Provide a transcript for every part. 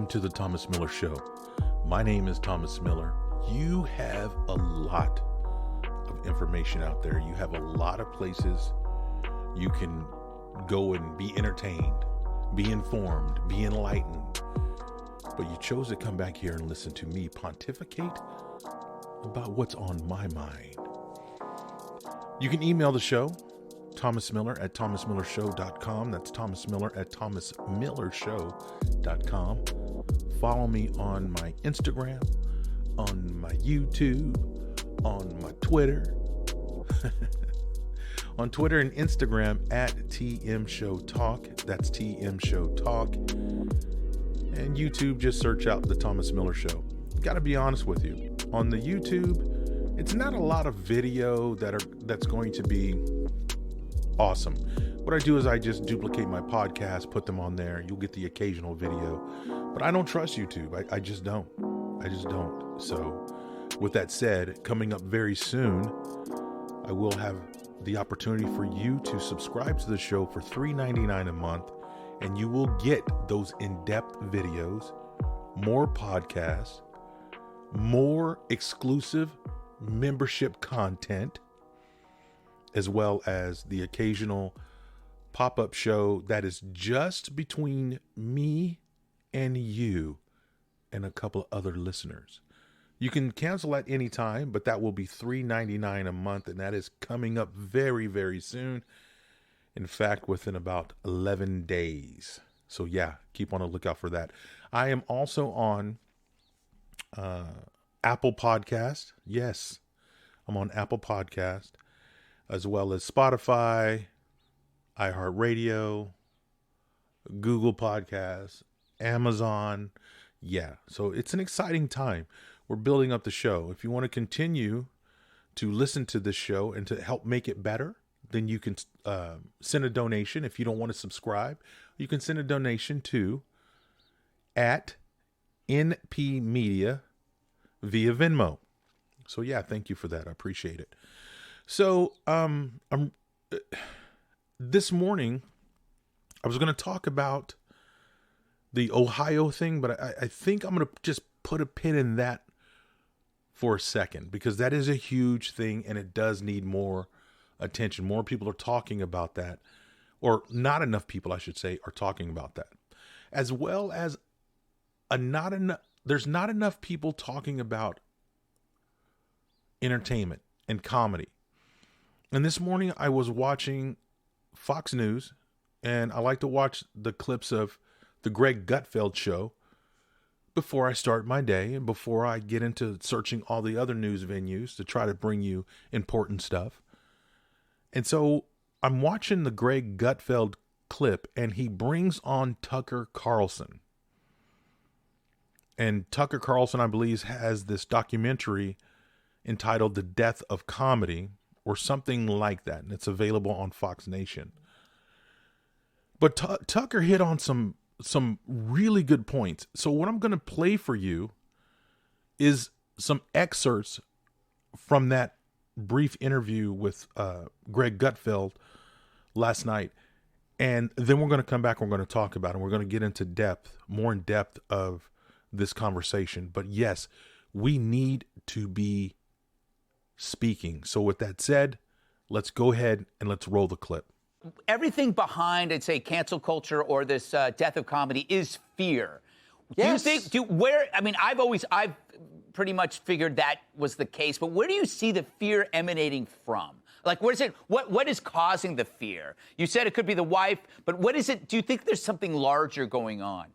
Welcome to the Thomas Miller Show. My name is Thomas Miller. You have a lot of information out there. You have a lot of places you can go and be entertained, be informed, be enlightened. But you chose to come back here and listen to me pontificate about what's on my mind. You can email the show, Thomas Miller at thomasmillershow.com. That's Thomas Miller at thomasmillershow.com. Follow me on my Instagram, on my YouTube, on my Twitter. On Twitter and Instagram at TM Show Talk. That's TM Show Talk. And YouTube, just search out the Thomas Miller Show. Gotta be honest with you. On the YouTube, it's not a lot of video that's going to be awesome. What I do is I just duplicate my podcast, put them on there. You'll get the occasional video, but I don't trust YouTube. I just don't. So with that said, coming up very soon, I will have the opportunity for you to subscribe to the show for $3.99 a month, and you will get those in-depth videos, more podcasts, more exclusive membership content, as well as the occasional pop-up show that is just between me and you and a couple of other listeners. You can cancel at any time, but that will be $3.99 a month, and that is coming up very, very soon. In fact, within about 11 days. So yeah, keep on a lookout for that. I am also on Apple Podcast. Yes, I'm on Apple Podcast, as well as Spotify, iHeart Radio, Google Podcasts, Amazon. Yeah, so it's an exciting time. We're building up the show. If you want to continue to listen to this show and to help make it better, then you can send a donation. If you don't want to subscribe, you can send a donation to @NP Media via Venmo. So yeah, thank you for that. I appreciate it. So this morning I was going to talk about the Ohio thing, but I think I'm going to just put a pin in that for a second, because that is a huge thing and it does need more attention. More people are talking about that, or not enough people, I should say, are talking about that. As well as there's not enough people talking about entertainment and comedy. And this morning I was watching Fox News, and I like to watch the clips of the Greg Gutfeld show before I start my day and before I get into searching all the other news venues to try to bring you important stuff. And so I'm watching the Greg Gutfeld clip, and he brings on Tucker Carlson. And Tucker Carlson, I believe, has this documentary entitled The Death of Comedy, or something like that. And it's available on Fox Nation. But Tucker hit on some really good points. So what I'm going to play for you is some excerpts from that brief interview with Greg Gutfeld last night. And then we're going to come back and we're going to talk about it. And we're going to get into more in depth of this conversation. But yes, we need to be speaking. So with that said, let's go ahead and let's roll the clip. Everything behind, I'd say, cancel culture or this death of comedy is fear. Yes. Do you think, I've pretty much figured that was the case, but where do you see the fear emanating from? Like, what is causing the fear? You said it could be the wife, but what is it? Do you think there's something larger going on?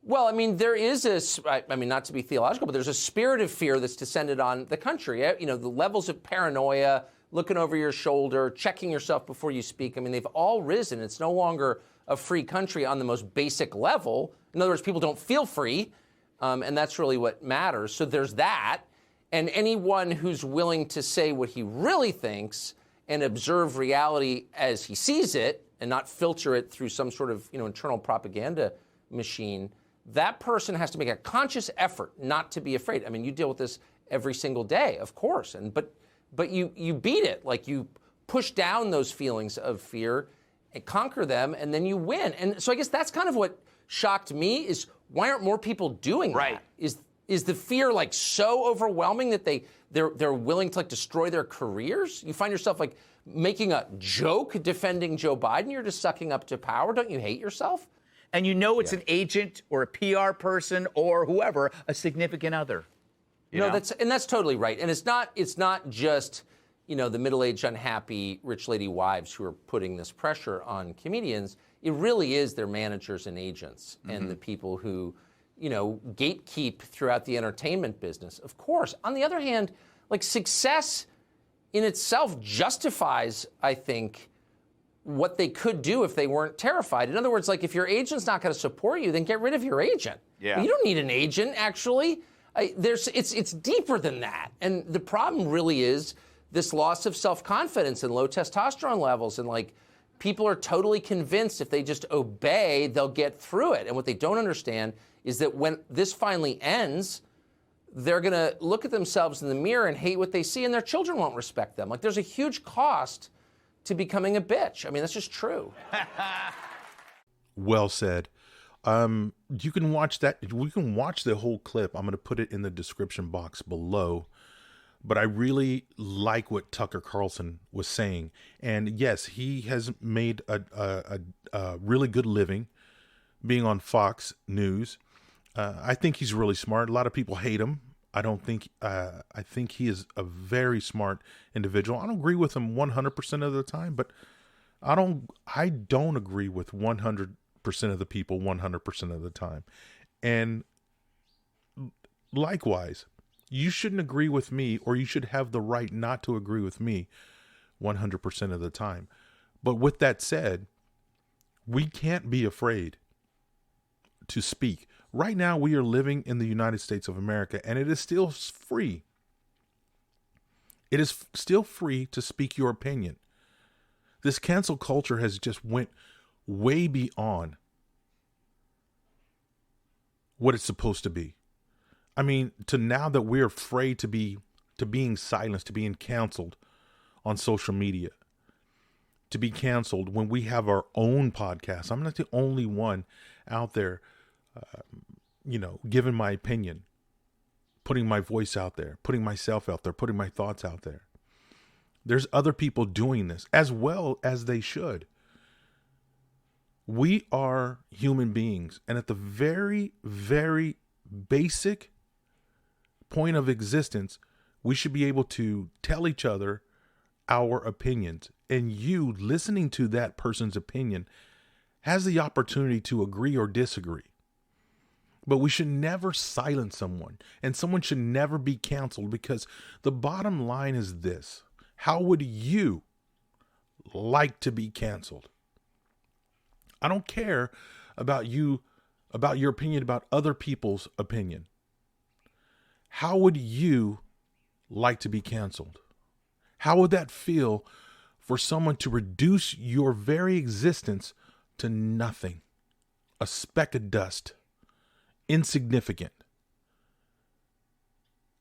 Well, I mean, there is not to be theological, but there's a spirit of fear that's descended on the country. You know, the levels of paranoia, looking over your shoulder, checking yourself before you speak. I mean, they've all risen. It's no longer a free country on the most basic level. In other words, people don't feel free, and that's really what matters. So there's that. And anyone who's willing to say what he really thinks and observe reality as he sees it and not filter it through some sort of, internal propaganda machine, that person has to make a conscious effort not to be afraid. I mean, you deal with this every single day, of course, but you beat it. Like, you push down those feelings of fear and conquer them, and then you win. And so I guess that's kind of what shocked me is why aren't more people doing Right. that? Is the fear like so overwhelming that they're willing to like destroy their careers? You find yourself like making a joke defending Joe Biden. You're just sucking up to power. Don't you hate yourself? And you know it's an agent or a PR person or whoever, a significant other. You know? That's totally right. And it's not just, the middle-aged, unhappy rich lady wives who are putting this pressure on comedians. It really is their managers and agents and the people who, gatekeep throughout the entertainment business. Of course. On the other hand, like success in itself justifies, I think, what they could do if they weren't terrified. In other words, like if your agent's not going to support you, then get rid of your agent. Yeah. You don't need an agent, actually. It's deeper than that. And the problem really is this loss of self-confidence and low testosterone levels. And like people are totally convinced if they just obey, they'll get through it. And what they don't understand is that when this finally ends, they're going to look at themselves in the mirror and hate what they see, and their children won't respect them. Like there's a huge cost to becoming a bitch. I mean, that's just true. Well said. You can watch that. We can watch the whole clip. I'm going to put it in the description box below. But I really like what Tucker Carlson was saying. And yes, he has made a really good living being on Fox News. I think he's really smart. A lot of people hate him. I think he is a very smart individual. I don't agree with him 100% of the time, but I don't agree with 100% of the people 100% of the time. And likewise, you shouldn't agree with me, or you should have the right not to agree with me 100% of the time. But with that said, we can't be afraid to speak. Right now, we are living in the United States of America, and it is still free. It is still free to speak your opinion. This cancel culture has just went way beyond what it's supposed to be. I mean, to now that we're afraid to being silenced, to being canceled on social media, to be canceled when we have our own podcast. I'm not the only one out there, giving my opinion, putting my voice out there, putting myself out there, putting my thoughts out there. There's other people doing this as well as they should. We are human beings, and at the very, very basic point of existence, we should be able to tell each other our opinions. And you listening to that person's opinion has the opportunity to agree or disagree. But we should never silence someone, and someone should never be canceled, because the bottom line is this: how would you like to be canceled? I don't care about you, about your opinion, about other people's opinion. How would you like to be canceled? How would that feel for someone to reduce your very existence to nothing, a speck of dust, insignificant?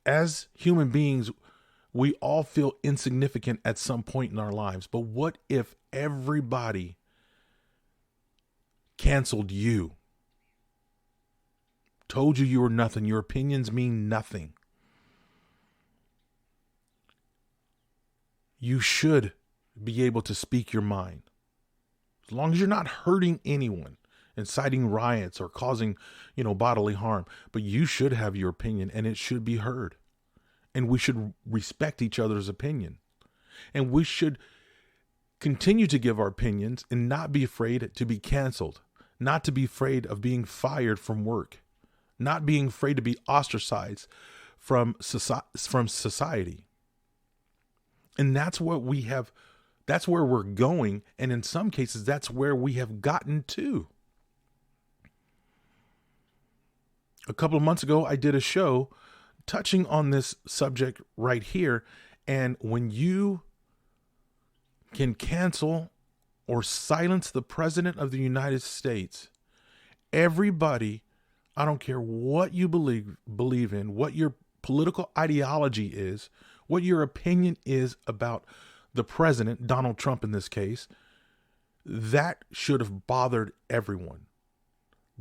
As human beings, we all feel insignificant at some point in our lives. But what if everybody canceled you? Told you were nothing. Your opinions mean nothing. You should be able to speak your mind. As long as you're not hurting anyone, inciting riots or causing, bodily harm. But you should have your opinion, and it should be heard. And we should respect each other's opinion. And we should continue to give our opinions and not be afraid to be canceled. Not to be afraid of being fired from work. Not being afraid to be ostracized from society. And that's what we have. That's where we're going. And in some cases, that's where we have gotten to. A couple of months ago, I did a show touching on this subject right here. And when you can cancel or silence the president of the United States, everybody, I don't care what you believe in, what your political ideology is, what your opinion is about the president, Donald Trump in this case, that should have bothered everyone.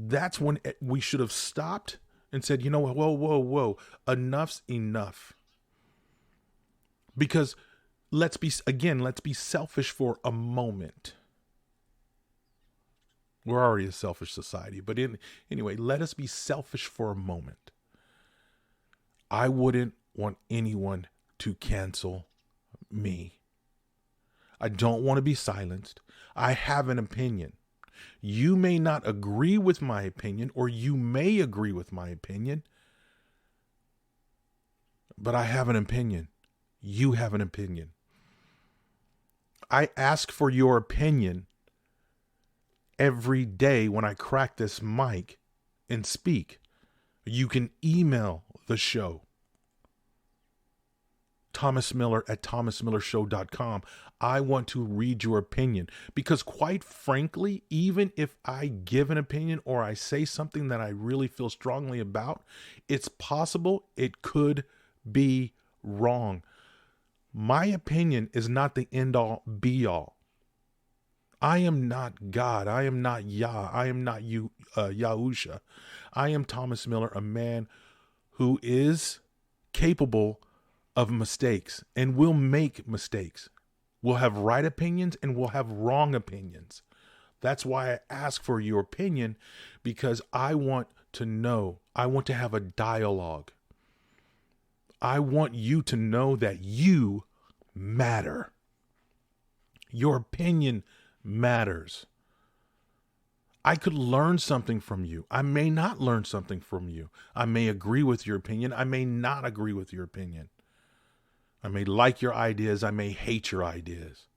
That's when we should have stopped and said, you know what, whoa, enough's enough. Because let's be selfish for a moment. We're already a selfish society, but anyway, let us be selfish for a moment. I wouldn't want anyone to cancel me. I don't want to be silenced. I have an opinion. You may not agree with my opinion, or you may agree with my opinion, but I have an opinion. You have an opinion. I ask for your opinion every day when I crack this mic and speak. You can email the show, thomasmiller@thomasmillershow.com. I want to read your opinion, because quite frankly, even if I give an opinion or I say something that I really feel strongly about, it's possible it could be wrong. My opinion is not the end all be all. I am not God. I am not Yah. I am not Yahusha. I am Thomas Miller, a man who is capable of mistakes and will make mistakes. We'll have right opinions and we'll have wrong opinions. That's why I ask for your opinion, because I want to know. I want to have a dialogue. I want you to know that you matter. Your opinion matters. I could learn something from you. I may not learn something from you. I may agree with your opinion. I may not agree with your opinion. I may like your ideas. I may hate your ideas.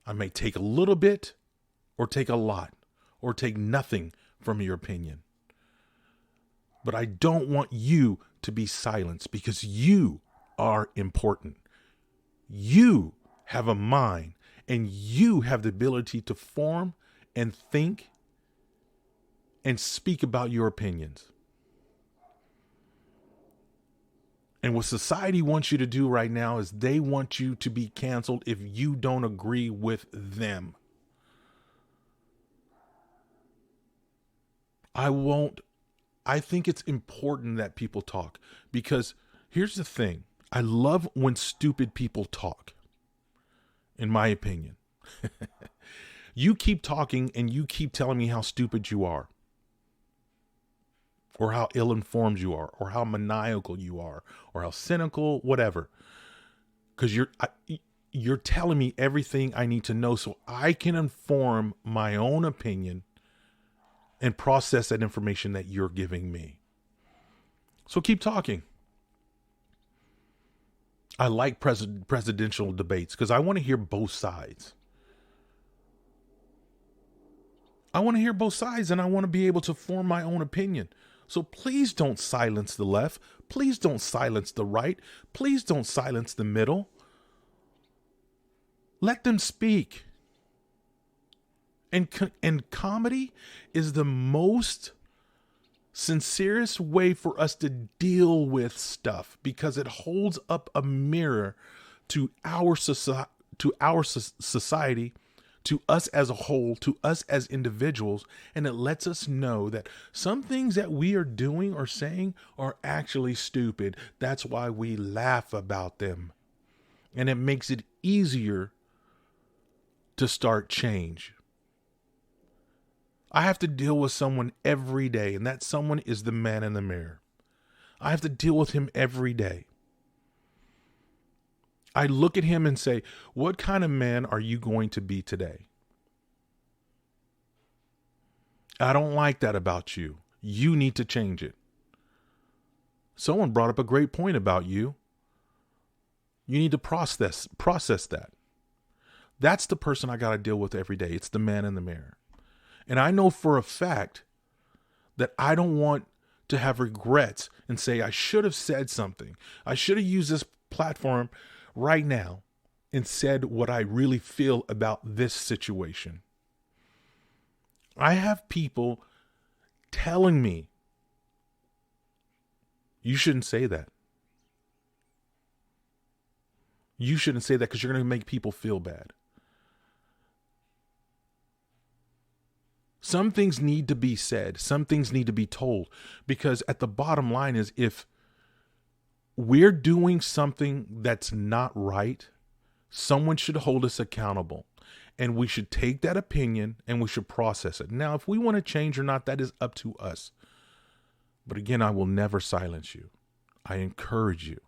I may take a little bit or take a lot or take nothing from your opinion. But I don't want you to be silenced, because you are important. You have a mind, and you have the ability to form and think and speak about your opinions. And what society wants you to do right now is they want you to be canceled if you don't agree with them. I think it's important that people talk, because here's the thing. I love when stupid people talk, in my opinion. You keep talking and you keep telling me how stupid you are, or how ill-informed you are, or how maniacal you are, or how cynical, whatever. Because you're telling me everything I need to know so I can inform my own opinion and process that information that you're giving me. So keep talking. I like presidential debates because I want to hear both sides. I want to hear both sides, and I want to be able to form my own opinion. So please don't silence the left. Please don't silence the right. Please don't silence the middle. Let them speak. And comedy is the most sincerest way for us to deal with stuff, because it holds up a mirror to our society, to us as a whole, to us as individuals, and it lets us know that some things that we are doing or saying are actually stupid. That's why we laugh about them. And it makes it easier to start change. I have to deal with someone every day, and that someone is the man in the mirror. I have to deal with him every day. I look at him and say, what kind of man are you going to be today? I don't like that about you. You need to change it. Someone brought up a great point about you. You need to process that. That's the person I got to deal with every day. It's the man in the mirror. And I know for a fact that I don't want to have regrets and say, I should have said something. I should have used this platform right now and said what I really feel about this situation. I have people telling me, you shouldn't say that. You shouldn't say that because you're going to make people feel bad. Some things need to be said. Some things need to be told, because at the bottom line is, if we're doing something that's not right, someone should hold us accountable, and we should take that opinion and we should process it. Now, if we want to change or not, that is up to us. But again, I will never silence you. I encourage you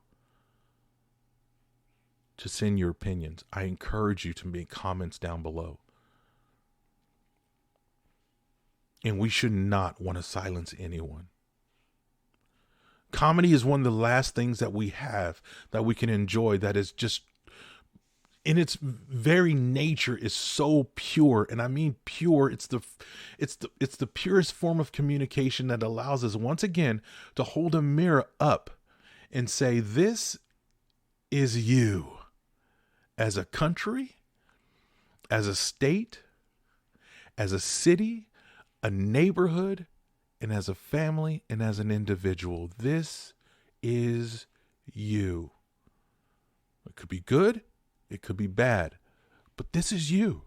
to send your opinions. I encourage you to make comments down below. And we should not want to silence anyone. Comedy is one of the last things that we have that we can enjoy, that is just, in its very nature, is so pure. And I mean pure. It's the purest form of communication that allows us, once again, to hold a mirror up and say, this is you as a country, as a state, as a city, a neighborhood, and as a family, and as an individual. This is you. It could be good, it could be bad, but this is you.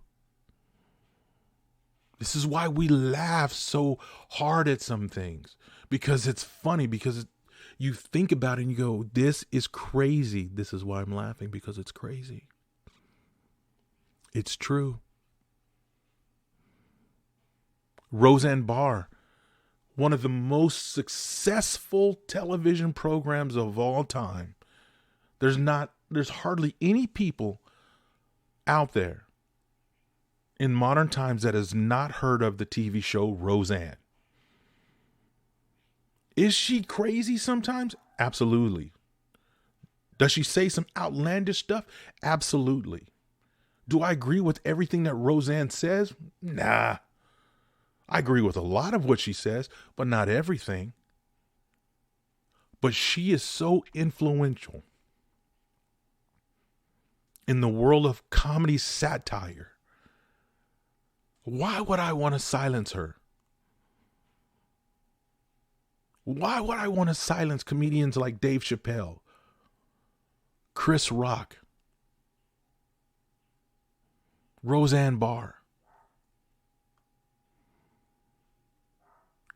This is why we laugh so hard at some things, because it's funny, because you think about it and you go, this is crazy. This is why I'm laughing, because it's crazy. It's true. Roseanne Barr, one of the most successful television programs of all time. There's hardly any people out there in modern times that has not heard of the TV show Roseanne. Is she crazy sometimes? Absolutely. Does she say some outlandish stuff? Absolutely. Do I agree with everything that Roseanne says? Nah. I agree with a lot of what she says, but not everything. But she is so influential in the world of comedy satire. Why would I want to silence her? Why would I want to silence comedians like Dave Chappelle, Chris Rock, Roseanne Barr,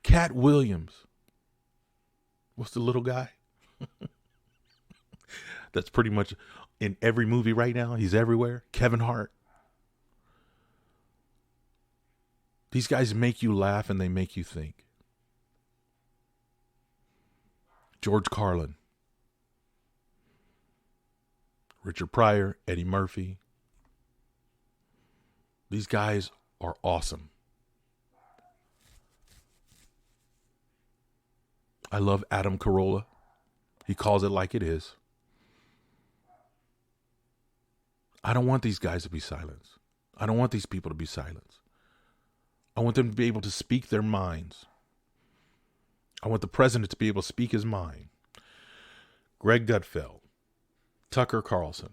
Cat Williams? What's the little guy? That's pretty much in every movie right now. He's everywhere. Kevin Hart. These guys make you laugh and they make you think. George Carlin, Richard Pryor, Eddie Murphy. These guys are awesome. I love Adam Carolla. He calls it like it is. I don't want these guys to be silenced. I don't want these people to be silenced. I want them to be able to speak their minds. I want the president to be able to speak his mind. Greg Gutfeld, Tucker Carlson.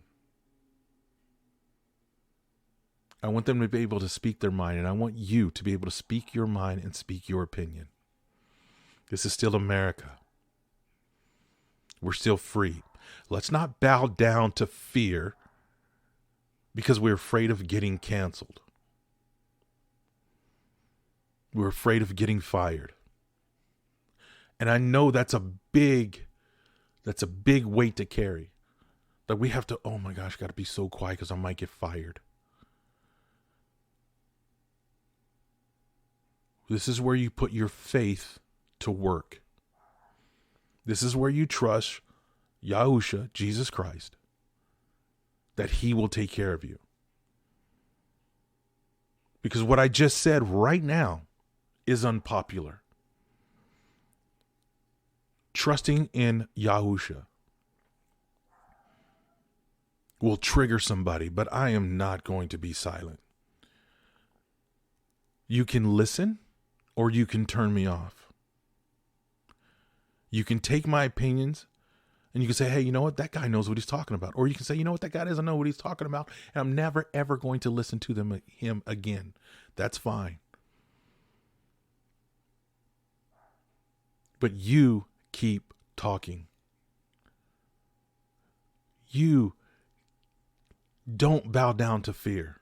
I want them to be able to speak their mind, and I want you to be able to speak your mind and speak your opinion. This is still America. We're still free. Let's not bow down to fear because we're afraid of getting canceled. We're afraid of getting fired. And I know that's a big weight to carry. That we have to, oh my gosh, got to be so quiet because I might get fired. This is where you put your faith to work. This is where you trust Yahusha, Jesus Christ, that he will take care of you. Because what I just said right now is unpopular. Trusting in Yahusha will trigger somebody, but I am not going to be silent. You can listen or you can turn me off. You can take my opinions and you can say, hey, you know what? That guy knows what he's talking about. Or you can say, you know what? That guy doesn't know what he's talking about. And I'm never, ever going to listen to him again. That's fine. But you keep talking. You don't bow down to fear.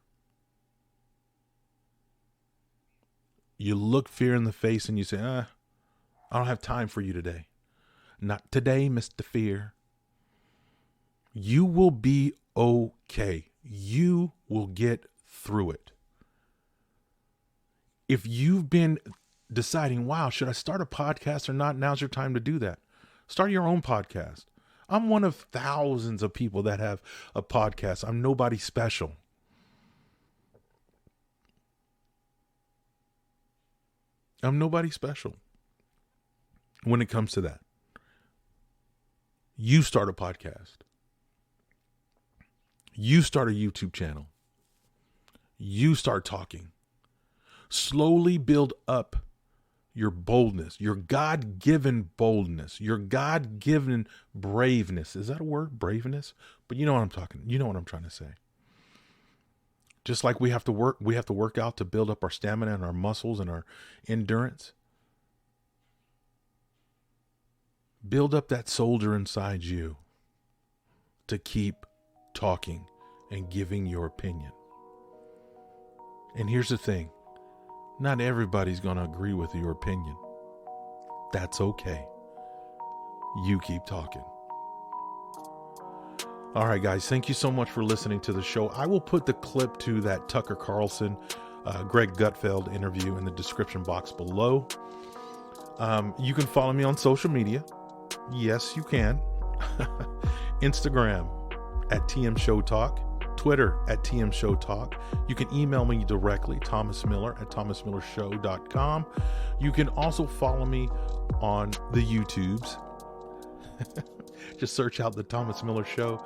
You look fear in the face and you say, I don't have time for you today. Not today, Mr. Fear. You will be okay. You will get through it. If you've been deciding, wow, should I start a podcast or not? Now's your time to do that. Start your own podcast. I'm one of thousands of people that have a podcast. I'm nobody special. I'm nobody special when it comes to that. You start a podcast. You start a YouTube channel. You start talking. Slowly build up your boldness, your God-given boldness, your God-given braveness. Is that a word? Braveness? But you know what I'm talking. You know what I'm trying to say. Just like we have to work out to build up our stamina and our muscles and our endurance. Build up that soldier inside you to keep talking and giving your opinion. And here's the thing. Not everybody's going to agree with your opinion. That's okay. You keep talking. All right, guys. Thank you so much for listening to the show. I will put the clip to that Tucker Carlson, Greg Gutfeld interview in the description box below. You can follow me on social media. Yes, you can. Instagram at TM Show Talk. Twitter at TM Show Talk. You can email me directly, Thomas Miller at thomasmillershow.com. You can also follow me on the YouTubes. Just search out the Thomas Miller Show.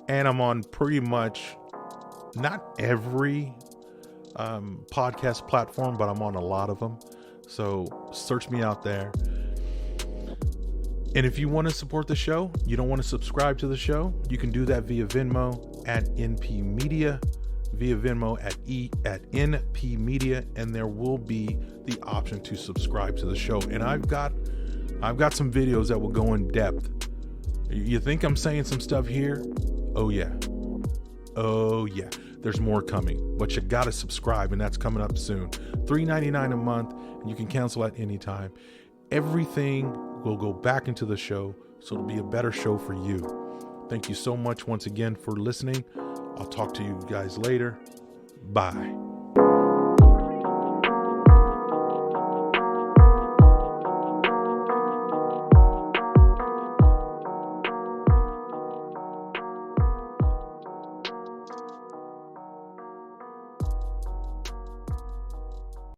And I'm on pretty much not every podcast platform, but I'm on a lot of them. So search me out there. And if you want to support the show, you don't want to subscribe to the show, you can do that via Venmo at NP Media, via Venmo at NP Media, and there will be the option to subscribe to the show. And I've got some videos that will go in depth. You think I'm saying some stuff here? Oh yeah. There's more coming, but you got to subscribe, and that's coming up soon. $3.99 a month, and you can cancel at any time. Everything will go back into the show, so it'll be a better show for you. Thank you so much once again for listening. I'll talk to you guys later. Bye.